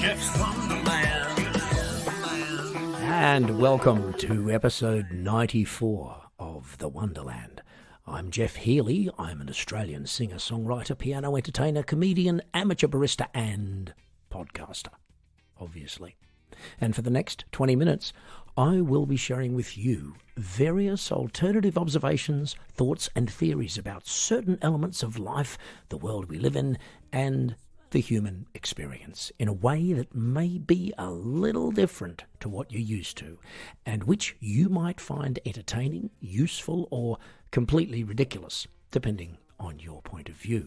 Geoff's Wonderland. And welcome to episode 94 of The Wonderland. I'm Geoff Healy. I'm an Australian singer, songwriter, piano entertainer, comedian, amateur barista and podcaster, obviously. And for the next 20 minutes, I will be sharing with you various alternative observations, thoughts and theories about certain elements of life, the world we live in, and the human experience in a way that may be a little different to what you're used to, and which you might find entertaining, useful, or completely ridiculous, depending on your point of view.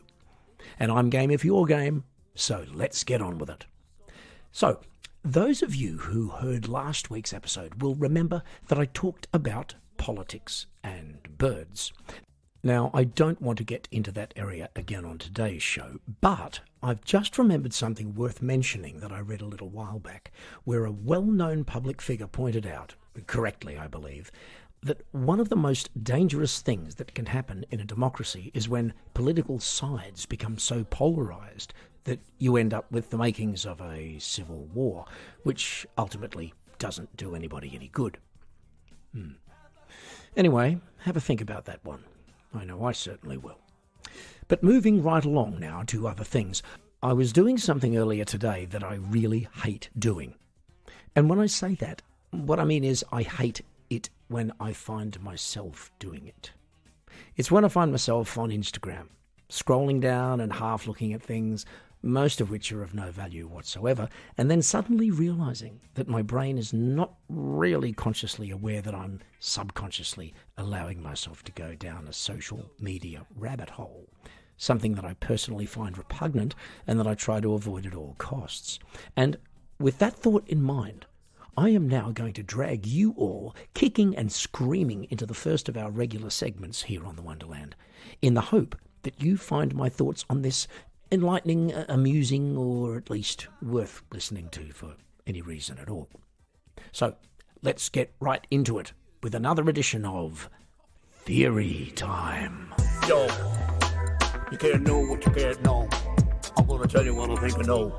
And I'm game if you're game, so let's get on with it. So, those of you who heard last week's episode will remember that I talked about politics and birds. Now, I don't want to get into that area again on today's show, but I've just remembered something worth mentioning that I read a little while back, where a well-known public figure pointed out, correctly I believe, that one of the most dangerous things that can happen in a democracy is when political sides become so polarised that you end up with the makings of a civil war, which ultimately doesn't do anybody any good. Anyway, have a think about that one. I know I certainly will. But moving right along now to other things, I was doing something earlier today that I really hate doing. And when I say that, what I mean is I hate it when I find myself doing it. It's when I find myself on Instagram, scrolling down and half looking at things, most of which are of no value whatsoever, and then suddenly realising that my brain is not really consciously aware that I'm subconsciously allowing myself to go down a social media rabbit hole, something that I personally find repugnant and that I try to avoid at all costs. And with that thought in mind, I am now going to drag you all kicking and screaming into the first of our regular segments here on The Wonderland, in the hope that you find my thoughts on this enlightening, amusing, or at least worth listening to for any reason at all. So, let's get right into it with another edition of Theory Time. Yo, you can't know what you can't know. I'm gonna tell you what I think I know.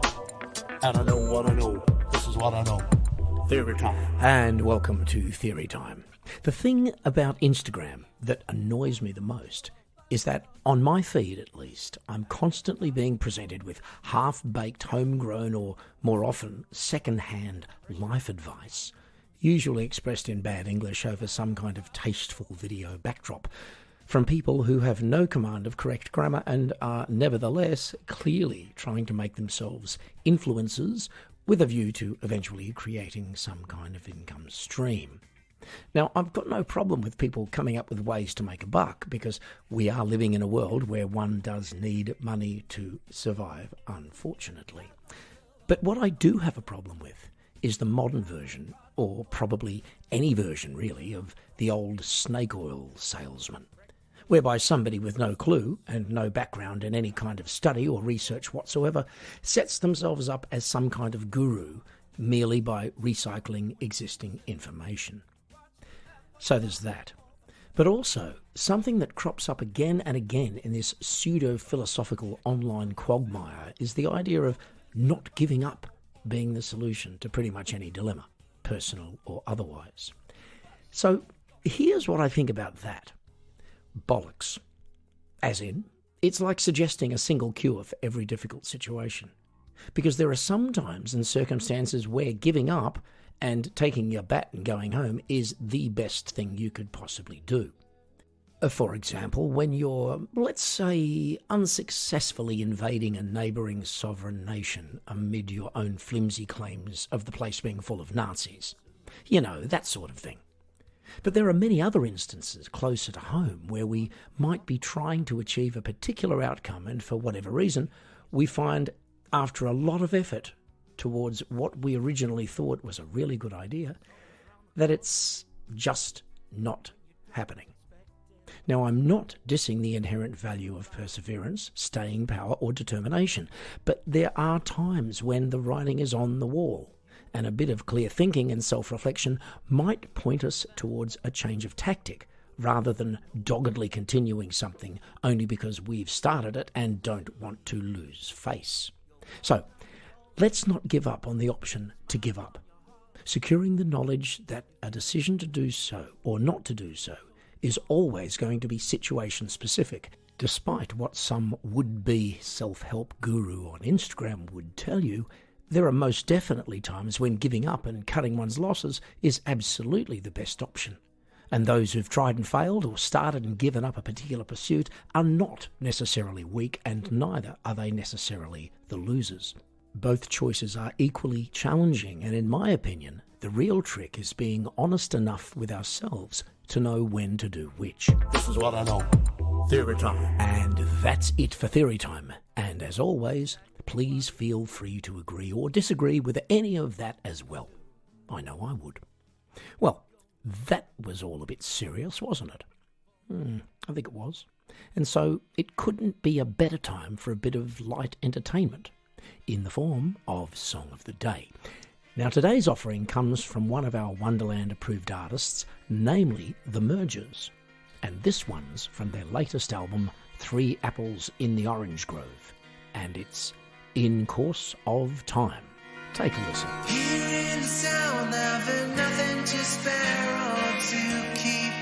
And I know what I know. This is what I know. Theory Time. And welcome to Theory Time. The thing about Instagram that annoys me the most is that, on my feed at least, I'm constantly being presented with half-baked, homegrown, or more often, second-hand life advice, usually expressed in bad English over some kind of tasteful video backdrop, from people who have no command of correct grammar and are nevertheless clearly trying to make themselves influencers with a view to eventually creating some kind of income stream. Now, I've got no problem with people coming up with ways to make a buck, because we are living in a world where one does need money to survive, unfortunately. But what I do have a problem with is the modern version, or probably any version really, of the old snake oil salesman, whereby somebody with no clue and no background in any kind of study or research whatsoever sets themselves up as some kind of guru merely by recycling existing information. So there's that. But also, something that crops up again and again in this pseudo-philosophical online quagmire is the idea of not giving up being the solution to pretty much any dilemma, personal or otherwise. So here's what I think about that. Bollocks. As in, it's like suggesting a single cure for every difficult situation. Because there are some times and circumstances where giving up and taking your bat and going home is the best thing you could possibly do. For example, when you're, let's say, unsuccessfully invading a neighbouring sovereign nation amid your own flimsy claims of the place being full of Nazis. You know, that sort of thing. But there are many other instances closer to home where we might be trying to achieve a particular outcome, and for whatever reason, we find, after a lot of effort towards what we originally thought was a really good idea, that it's just not happening. Now, I'm not dissing the inherent value of perseverance, staying power, or determination, but there are times when the writing is on the wall, and a bit of clear thinking and self-reflection might point us towards a change of tactic, rather than doggedly continuing something only because we've started it and don't want to lose face. So, let's not give up on the option to give up. Securing the knowledge that a decision to do so or not to do so is always going to be situation specific. Despite what some would-be self-help guru on Instagram would tell you, there are most definitely times when giving up and cutting one's losses is absolutely the best option. And those who've tried and failed or started and given up a particular pursuit are not necessarily weak, and neither are they necessarily the losers. Both choices are equally challenging, and in my opinion, the real trick is being honest enough with ourselves to know when to do which. This is what I know. Theory time. And that's it for Theory Time. And as always, please feel free to agree or disagree with any of that as well. I know I would. Well, that was all a bit serious, wasn't it? I think it was. And so it couldn't be a better time for a bit of light entertainment in the form of Song of the Day. Now, today's offering comes from one of our Wonderland-approved artists, namely The Mergers. And this one's from their latest album, 3 Apples in the Orange Grove. And it's In Course of Time. Take a listen. Hearing the sound of nothing to spare or to keep.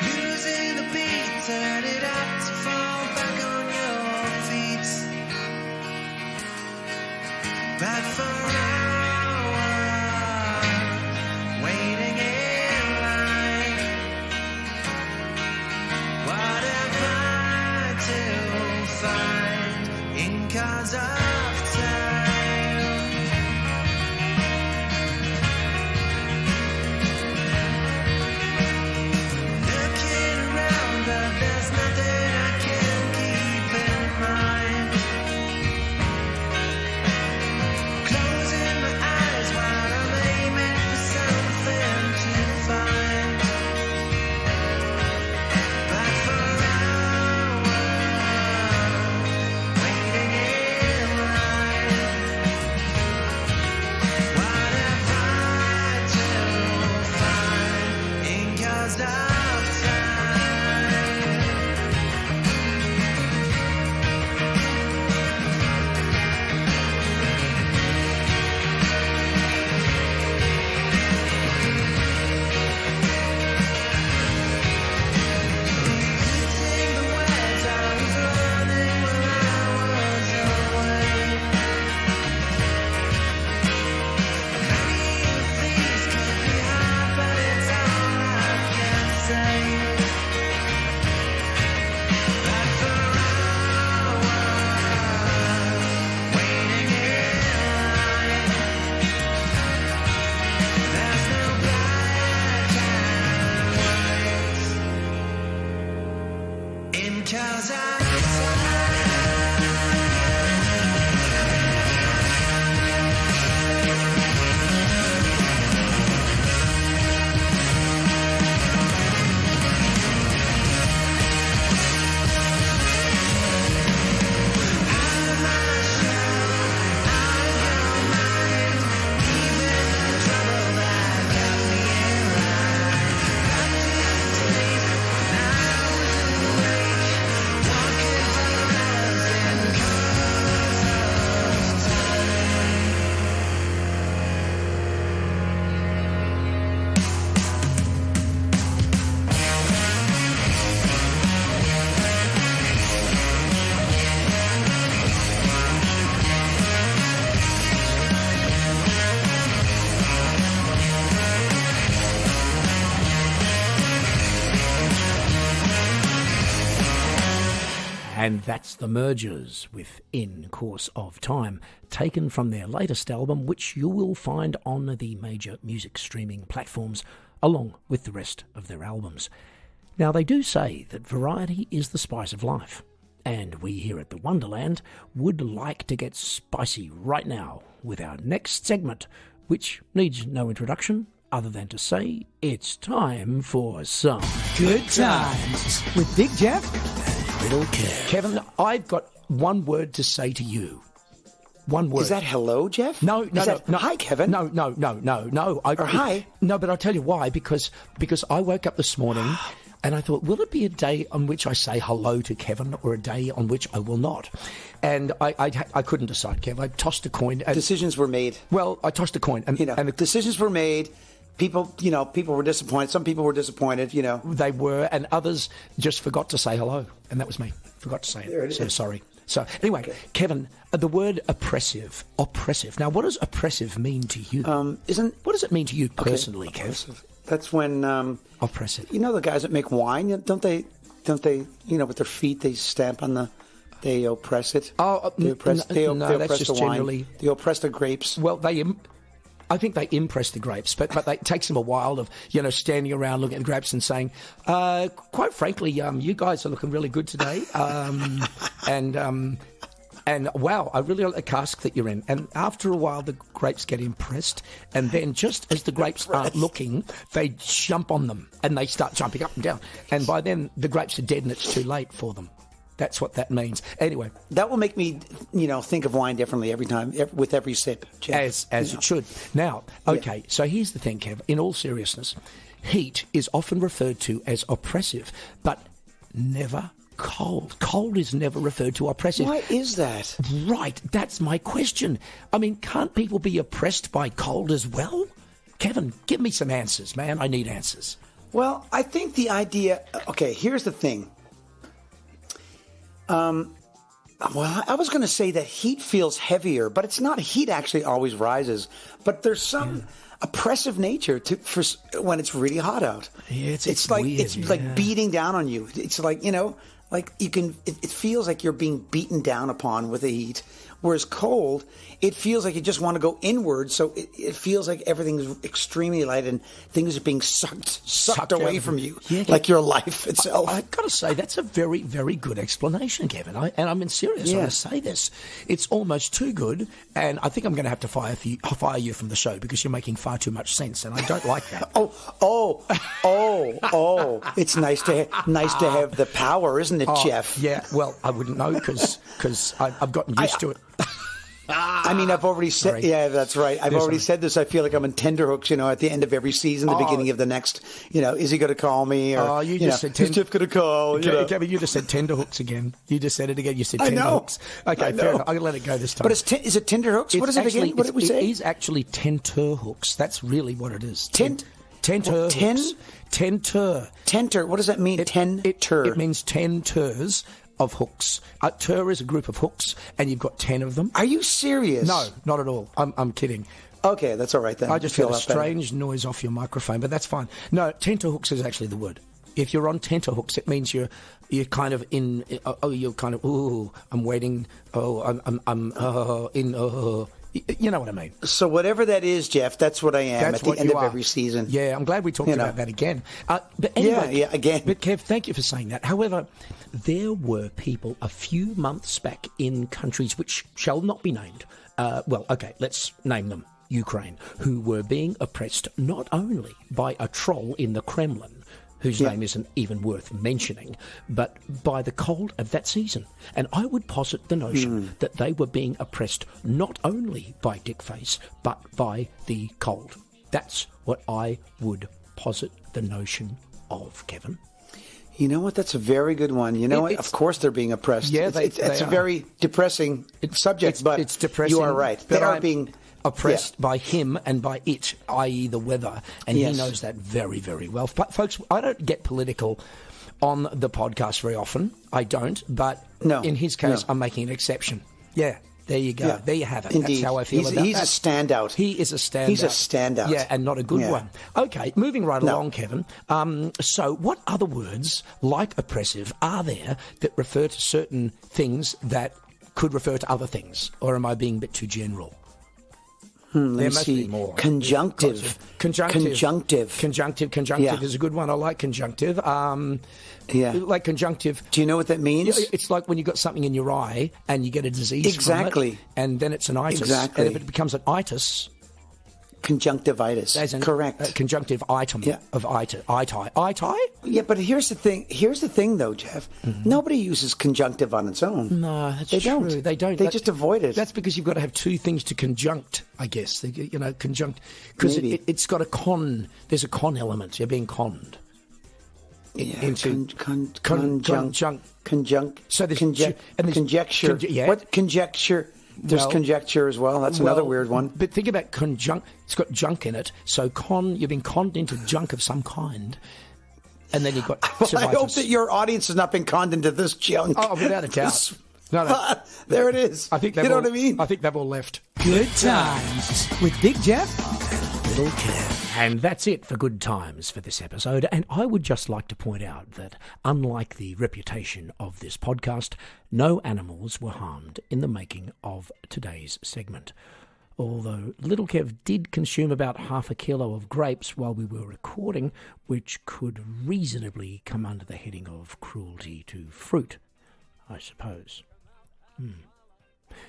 Losing the beat, turn it up to fall back on your feet. But for hours, waiting in line. What have I to find in cause of time? Looking around, but there's nothing I can keep in mind. Closing my eyes while I'm aiming for something to find. But for hours, waiting in line. What have I to find in cause of time? Sing the words I was learning when I was away. Many of these could be hard, but it's all I can say. But for hours, waiting in line. There's no black and white in cause of time. And that's The Mergers with In Course of Time, taken from their latest album, which you will find on the major music streaming platforms, along with the rest of their albums. Now, they do say that variety is the spice of life, and we here at the Wonderland would like to get spicy right now with our next segment, which needs no introduction other than to say it's time for some Good times with Big Geoff. Little Kev. Kevin, I've got one word to say to you. One word. Is that hello, Geoff? No. Hi, Kevin. No. Or hi. No, but I'll tell you why. Because I woke up this morning And I thought, will it be a day on which I say hello to Kevin or a day on which I will not? And I couldn't decide, Kev. I tossed a coin. Decisions were made. Well, I tossed a coin. And The decisions were made. People were disappointed. Some people were disappointed, They were, and others just forgot to say hello. And that was me. Forgot to say it. There it So is. sorry. So anyway, Okay. Kevin, the word oppressive. Now, what does oppressive mean to you? What does it mean to you personally, Kev? Oppressive. That's when Oppressive. the guys that make wine, don't they with their feet they stamp on they oppress it. They oppress no, they that's oppress just the wine. generally- They oppress the grapes. Well, I think they impress the grapes, but it takes them a while of standing around looking at the grapes and saying, quite frankly, you guys are looking really good today, and wow, I really like the cask that you're in. And after a while, the grapes get impressed, and then just as the grapes aren't looking, they jump on them and they start jumping up and down, and by then the grapes are dead and it's too late for them. That's what that means. Anyway, That will make me, think of wine differently every time, with every sip. Jeff. as it should. Now, okay, so here's the thing, Kev. In all seriousness, heat is often referred to as oppressive, but never cold. Cold is never referred to oppressive. Why is that? Right, that's my question. I mean, can't people be oppressed by cold as well? Kevin, give me some answers, man. I need answers. Well, I think the idea. Okay, here's the thing. Well, I was going to say that heat feels heavier, but it's not. Heat actually always rises, but there's some oppressive nature for when it's really hot out. Yeah, it's like weird, it's like beating down on you. It's like like you can. It feels like you're being beaten down upon with the heat. Whereas cold, it feels like you just want to go inward. So it feels like everything's extremely light and things are being sucked away out from of you, Yeah, like your life itself. I've got to say, that's a very, very good explanation, Kevin. And I'm serious when I say this. It's almost too good, and I think I'm going to have to fire you from the show because you're making far too much sense, and I don't like that. It's nice to have the power, isn't it, Geoff? Yeah, well, I wouldn't know because I've gotten used to it. I mean, I've already said. Sorry. Yeah, that's right. I've already said this. I feel like I'm in tenterhooks. At the end of every season, the beginning of the next. Is he going to call me? Or, You just said is Geoff going to call? Kevin, you just said tenterhooks again. You just said it again. You said I know. tenterhooks. Okay, fair enough. I'll let it go this time. But is it tenterhooks? What is it again? What did we say? It is actually tenterhooks. That's really what it is. Tenterhooks. Tenter. What does that mean? It means 10 ters of hooks. A ter is a group of hooks, and you've got 10 of them. Are you serious? No, not at all. I'm kidding. Okay, that's all right then. I just feel heard a that better. strange noise off your microphone, but that's fine. No, tenterhooks is actually the word. If you're on tenterhooks, it means you're kind of in. You're kind of. Ooh, I'm waiting. I'm in. You know what I mean. So whatever that is, Geoff, that's what I am That's at the what end you of are. every season. Yeah, I'm glad we talked about that again. But anyway, Yeah, again. But Kev, thank you for saying that. However, there were people a few months back in countries which shall not be named. Let's name them. Ukraine, who were being oppressed not only by a troll in the Kremlin, whose name isn't even worth mentioning, but by the cold of that season. And I would posit the notion that they were being oppressed not only by Dickface, but by the cold. That's what I would posit the notion of, Kevin. You know what? That's a very good one. You know what? Of course they're being oppressed. Yeah, it's they a are. very depressing subject, but it's depressing. you are right. They but are I'm being oppressed by him and by it, i.e. the weather, and Yes. he knows that very, very well. But folks, I don't get political on the podcast very often. I don't, but in his case, I'm making an exception. Yeah. There you go. Yeah. There you have it. Indeed. That's how I feel about He's that. a standout. He is a standout. He's a standout. Yeah, and not a good Yeah. one. Okay, moving right along, Kevin. So what other words, like oppressive, are there that refer to certain things that could refer to other things? Or am I being a bit too general? Let There me must see. be more. Conjunctive. Conjunctive Yeah. is a good one. I like conjunctive. Like conjunctive. Do you know what that means? It's like when you've got something in your eye and you get a disease Exactly. from it, and then it's an itis. Exactly. And if it becomes an itis, Conjunctivitis. as in Correct. a conjunctive item of itis. Itis? Yeah, but here's the thing, though, Geoff. Nobody uses conjunctive on its own. No, that's They true. don't. They don't. They just avoid it. That's because you've got to have two things to conjunct, I guess. Conjunct. Because Maybe. it's got a con. There's a con element. You're being conned. Yeah, into conjunct. So there's conjecture. yeah. What conjecture? There's Well, conjecture as well. That's another weird one. But think about conjunct. It's got junk in it. So you've been conned into junk of some kind. And then you've got I hope that your audience has not been conned into this junk. Oh, without a doubt. No. There it is. I think you know what I mean? I think they've all left. Good times with Big Geoff. Little Kev. And that's it for Good Times for this episode. And I would just like to point out that, unlike the reputation of this podcast, no animals were harmed in the making of today's segment. Although Little Kev did consume about half a kilo of grapes while we were recording, which could reasonably come under the heading of cruelty to fruit, I suppose.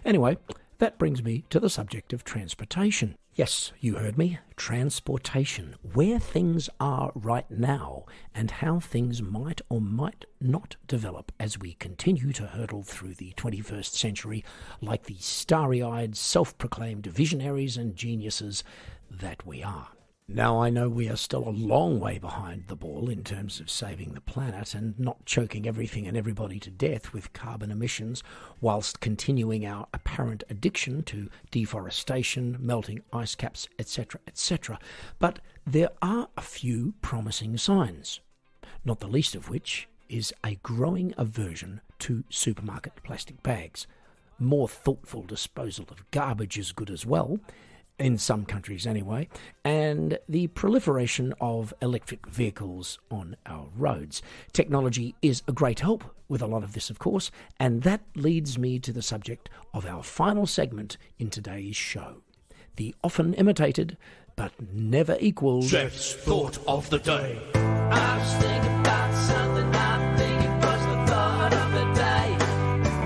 Anyway, that brings me to the subject of transportation. Yes, you heard me. Transportation. Where things are right now and how things might or might not develop as we continue to hurtle through the 21st century like the starry-eyed, self-proclaimed visionaries and geniuses that we are. Now, I know we are still a long way behind the ball in terms of saving the planet and not choking everything and everybody to death with carbon emissions whilst continuing our apparent addiction to deforestation, melting ice caps, etc., etc. But there are a few promising signs, not the least of which is a growing aversion to supermarket plastic bags. More thoughtful disposal of garbage is good as well, in some countries anyway, and the proliferation of electric vehicles on our roads. Technology is a great help with a lot of this, of course, and that leads me to the subject of our final segment in today's show. The often imitated, but never equaled... Geoff's thought of the day. I was thinking about something. I think it was the thought of the day.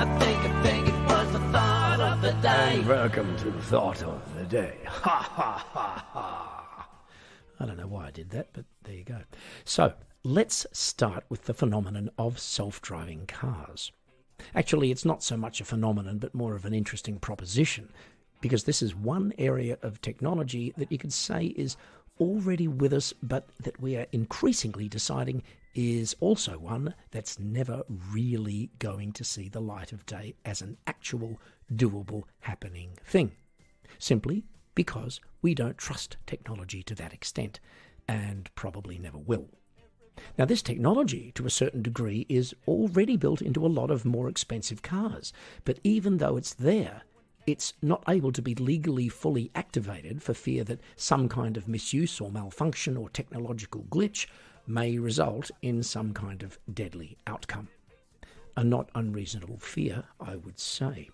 I think it was the thought of the day. Welcome to the thought of the day. Ha, ha, ha, ha. I don't know why I did that, but there you go. So, let's start with the phenomenon of self-driving cars. Actually, it's not so much a phenomenon, but more of an interesting proposition, because this is one area of technology that you could say is already with us, but that we are increasingly deciding is also one that's never really going to see the light of day as an actual, doable, happening thing. Simply because we don't trust technology to that extent, and probably never will. Now, this technology, to a certain degree, is already built into a lot of more expensive cars, but even though it's there, it's not able to be legally fully activated for fear that some kind of misuse or malfunction or technological glitch may result in some kind of deadly outcome. A not unreasonable fear, I would say.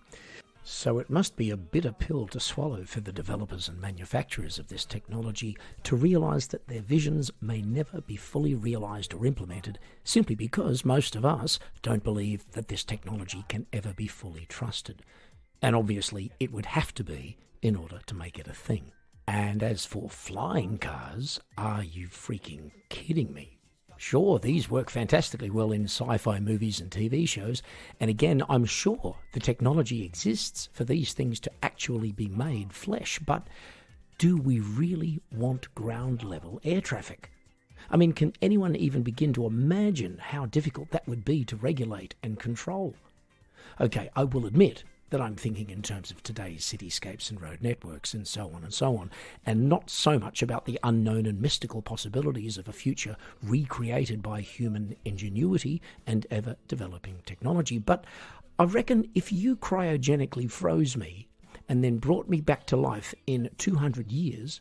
So it must be a bitter pill to swallow for the developers and manufacturers of this technology to realise that their visions may never be fully realised or implemented simply because most of us don't believe that this technology can ever be fully trusted. And obviously it would have to be in order to make it a thing. And as for flying cars, are you freaking kidding me? Sure, these work fantastically well in sci-fi movies and TV shows, and again, I'm sure the technology exists for these things to actually be made flesh, but do we really want ground-level air traffic? I mean, can anyone even begin to imagine how difficult that would be to regulate and control? Okay, I will admit that I'm thinking in terms of today's cityscapes and road networks and so on, and not so much about the unknown and mystical possibilities of a future recreated by human ingenuity and ever-developing technology. But I reckon if you cryogenically froze me and then brought me back to life in 200 years,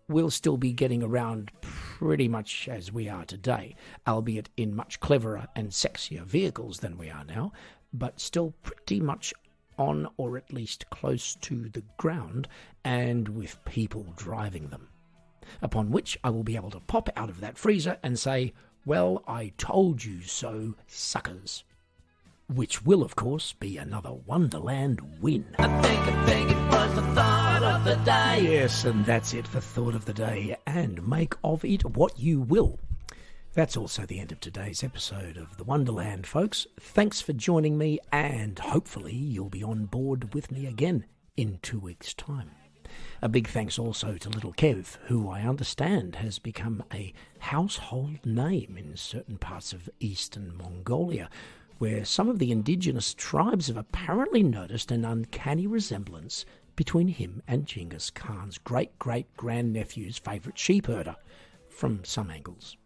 we'll still be getting around pretty much as we are today, albeit in much cleverer and sexier vehicles than we are now, but still pretty much on or at least close to the ground and with people driving them. Upon which I will be able to pop out of that freezer and say, well, I told you so, suckers. Which will, of course, be another Wonderland win. I think it was the thought of the day. Yes, and that's it for Thought of the Day, and make of it what you will. That's also the end of today's episode of The Wonderland, folks. Thanks for joining me, and hopefully you'll be on board with me again in 2 weeks' time. A big thanks also to Little Kev, who I understand has become a household name in certain parts of eastern Mongolia, where some of the indigenous tribes have apparently noticed an uncanny resemblance between him and Genghis Khan's great-great-grandnephew's favourite sheepherder, from some angles.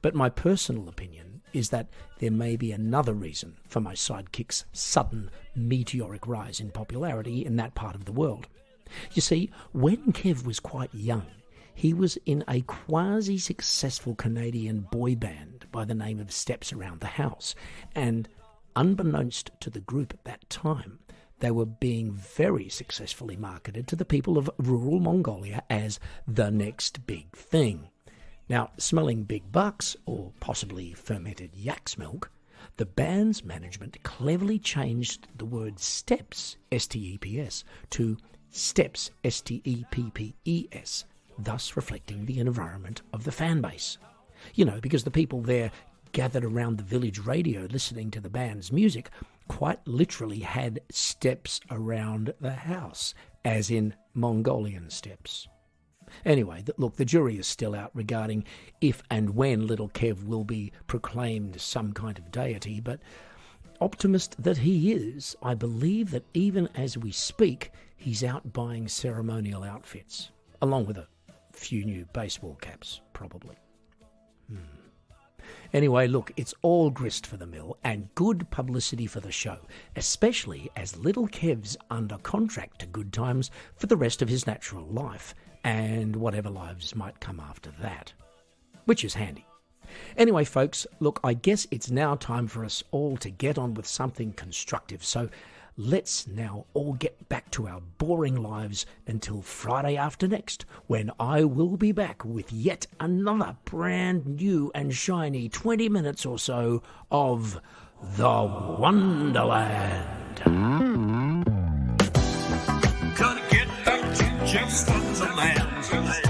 But my personal opinion is that there may be another reason for my sidekick's sudden meteoric rise in popularity in that part of the world. You see, when Kev was quite young, he was in a quasi-successful Canadian boy band by the name of Steps Around the House, and unbeknownst to the group at that time, they were being very successfully marketed to the people of rural Mongolia as the next big thing. Now, smelling big bucks, or possibly fermented yak's milk, the band's management cleverly changed the word steps, S-T-E-P-S, to steps, S-T-E-P-P-E-S, thus reflecting the environment of the fan base. You know, because the people there gathered around the village radio listening to the band's music quite literally had steps around the house, as in Mongolian steps. Anyway, look, the jury is still out regarding if and when Little Kev will be proclaimed some kind of deity, but optimist that he is, I believe that even as we speak, he's out buying ceremonial outfits, along with a few new baseball caps, probably. Anyway, look, it's all grist for the mill and good publicity for the show, especially as Little Kev's under contract to Good Times for the rest of his natural life, and whatever lives might come after that, which is handy. Anyway, folks, look, I guess it's now time for us all to get on with something constructive, so let's now all get back to our boring lives until Friday after next, when I will be back with yet another brand new and shiny 20 minutes or so of The Wonderland. Gonna get back to Geoff's Wonderland.